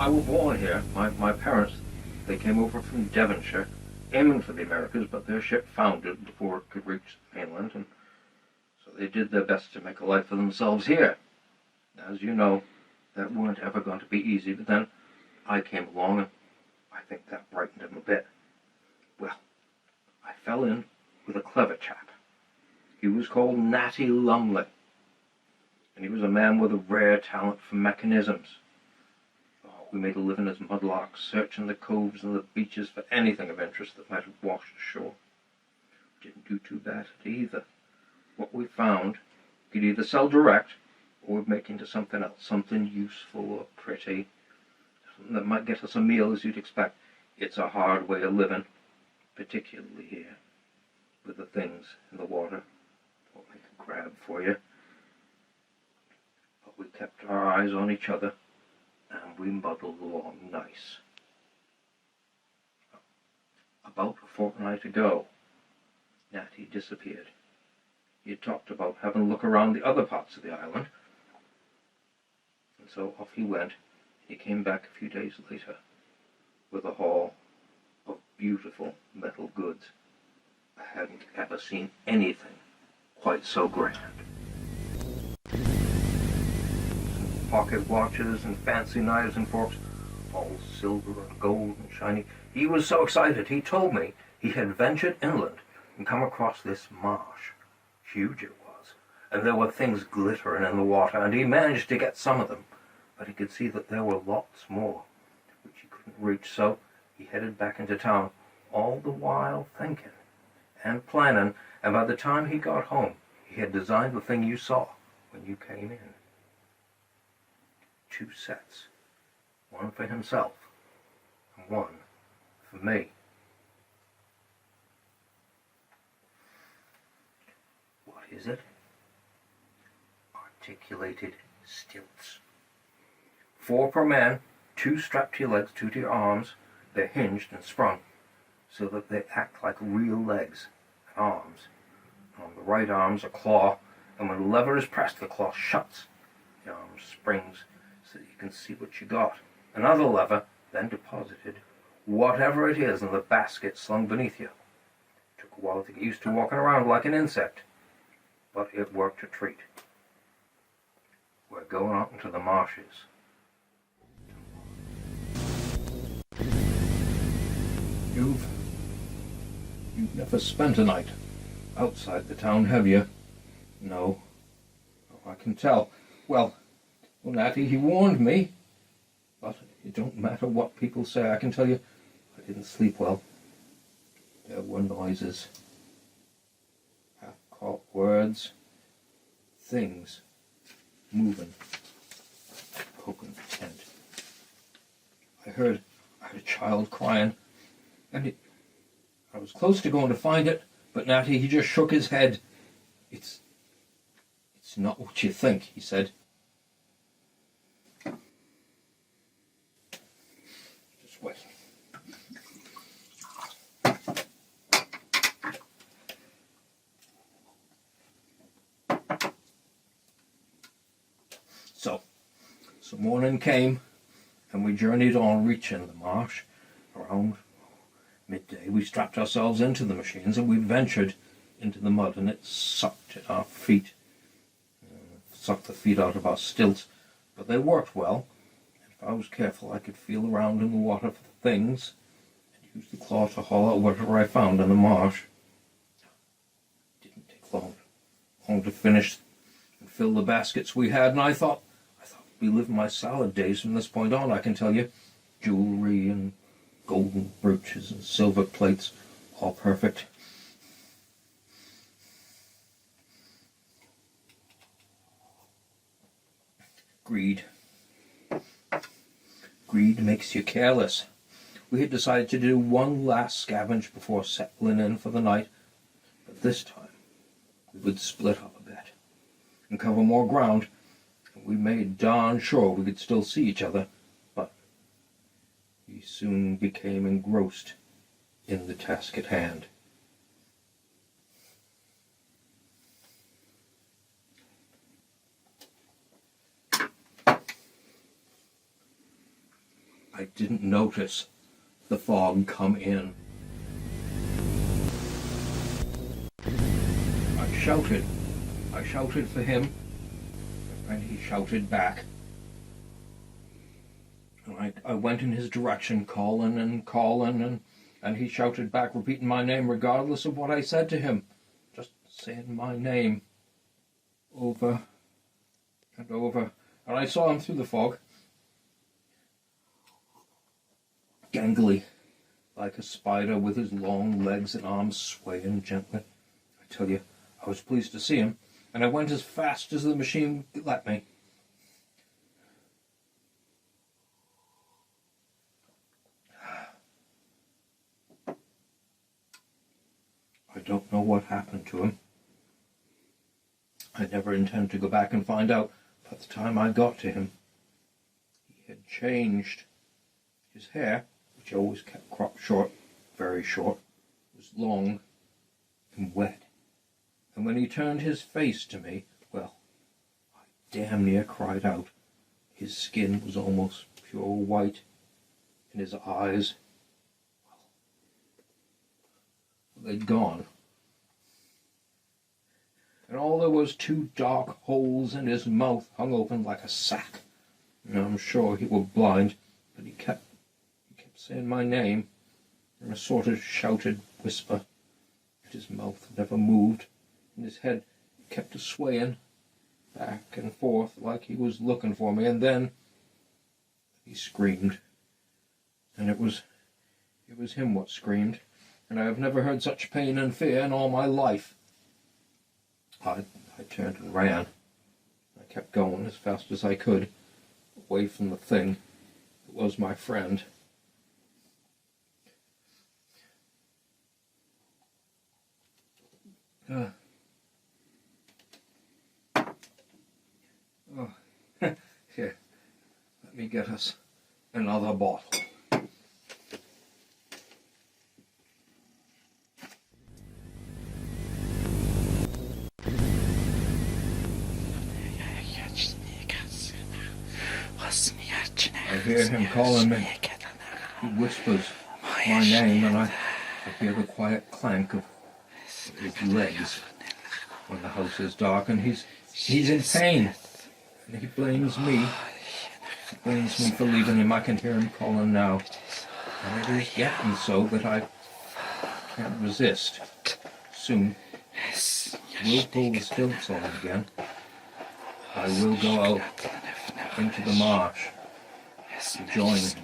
I was born here. My parents, they came over from Devonshire, aiming for the Americas, but their ship foundered before it could reach mainland, and so they did their best to make a life for themselves here. As you know, that weren't ever going to be easy, but then I came along, and I think that brightened them a bit. Well, I fell in with a clever chap. He was called Natty Lumley, and he was a man with a rare talent for mechanisms. Oh, we made a living as mudlarks, searching the coves and the beaches for anything of interest that might have washed ashore. Didn't do too bad at either. What we found, we could either sell direct, or we'd make into something else, something useful or pretty, something that might get us a meal as you'd expect. It's a hard way of living, particularly here, with the things in the water. Won't make a grab for you. But we kept our eyes on each other, and we muddled along nice. About a fortnight ago, Natty disappeared. He had talked about having a look around the other parts of the island, and so off he went. He came back a few days later with a haul of beautiful metal goods. I hadn't ever seen anything quite so grand. Pocket watches and fancy knives and forks, all silver and gold and shiny. He was so excited, he told me he had ventured inland and come across this marsh. Huge it was, and there were things glittering in the water, and he managed to get some of them, but he could see that there were lots more, which he couldn't reach, so he headed back into town, all the while thinking and planning, and by the time he got home, he had designed the thing you saw when you came in. 2 sets, one for himself, and one for me. What is it? Articulated stilts. 4 per man, 2 strapped to your legs, 2 to your arms. They're hinged and sprung so that they act like real legs and arms. On the right arm's a claw, and when the lever is pressed, the claw shuts. The arm springs so that you can see what you got. Another lever then deposited whatever it is in the basket slung beneath you. It took a while to get used to walking around like an insect, but it worked a treat. We're going out into the marshes. You've never spent a night outside the town, have you? No. Oh, I can tell. Well, Natty, he warned me. But it don't matter what people say. I can tell you, I didn't sleep well. There were noises, half-caught words, things moving, poking the tent. I heard a child crying, and I was close to going to find it, but Natty, he just shook his head. It's not what you think, he said. Just wait. So morning came, and we journeyed on, reaching the marsh. Around midday we strapped ourselves into the machines, and we ventured into the mud, and it sucked at our feet, sucked the feet out of our stilts, but they worked well. If I was careful, I could feel around in the water for things, and use the claw to haul out whatever I found in the marsh. It didn't take long to finish and fill the baskets we had, and I thought we lived my salad days from this point on, I can tell you. Jewelry and golden brooches and silver plates, all perfect. Greed makes you careless. We had decided to do one last scavenge before settling in for the night, but this time we would split up a bit and cover more ground. We made darn sure we could still see each other, but we soon became engrossed in the task at hand. I didn't notice the fog come in. I shouted for him, and he shouted back. And I went in his direction, calling, and he shouted back, repeating my name regardless of what I said to him. Just saying my name over and over. And I saw him through the fog, gangly, like a spider with his long legs and arms swaying gently. I tell you, I was pleased to see him, and I went as fast as the machine let me. I don't know what happened to him. I never intend to go back and find out. By the time I got to him, he had changed. His hair, which I always kept cropped short, very short, was long and wet. And when he turned his face to me, well, I damn near cried out. His skin was almost pure white, and his eyes, well, they'd gone. And all there was two dark holes in his mouth hung open like a sack. And I'm sure he were blind, but he kept saying my name in a sort of shouted whisper. His mouth never moved, and his head kept swaying back and forth like he was looking for me. And then he screamed, and it was him what screamed, and I have never heard such pain and fear in all my life. I turned and ran. I kept going as fast as I could, away from the thing that was my friend. Here, let me get us another bottle. I hear him calling me. He whispers my name, and I hear the quiet clank of his legs when the house is dark, and he's in pain, and he blames me. He blames me for leaving him. I can hear him calling now, and it is getting so that I can't resist. Soon, we'll pull the stilts on again. I will go out into the marsh to join him.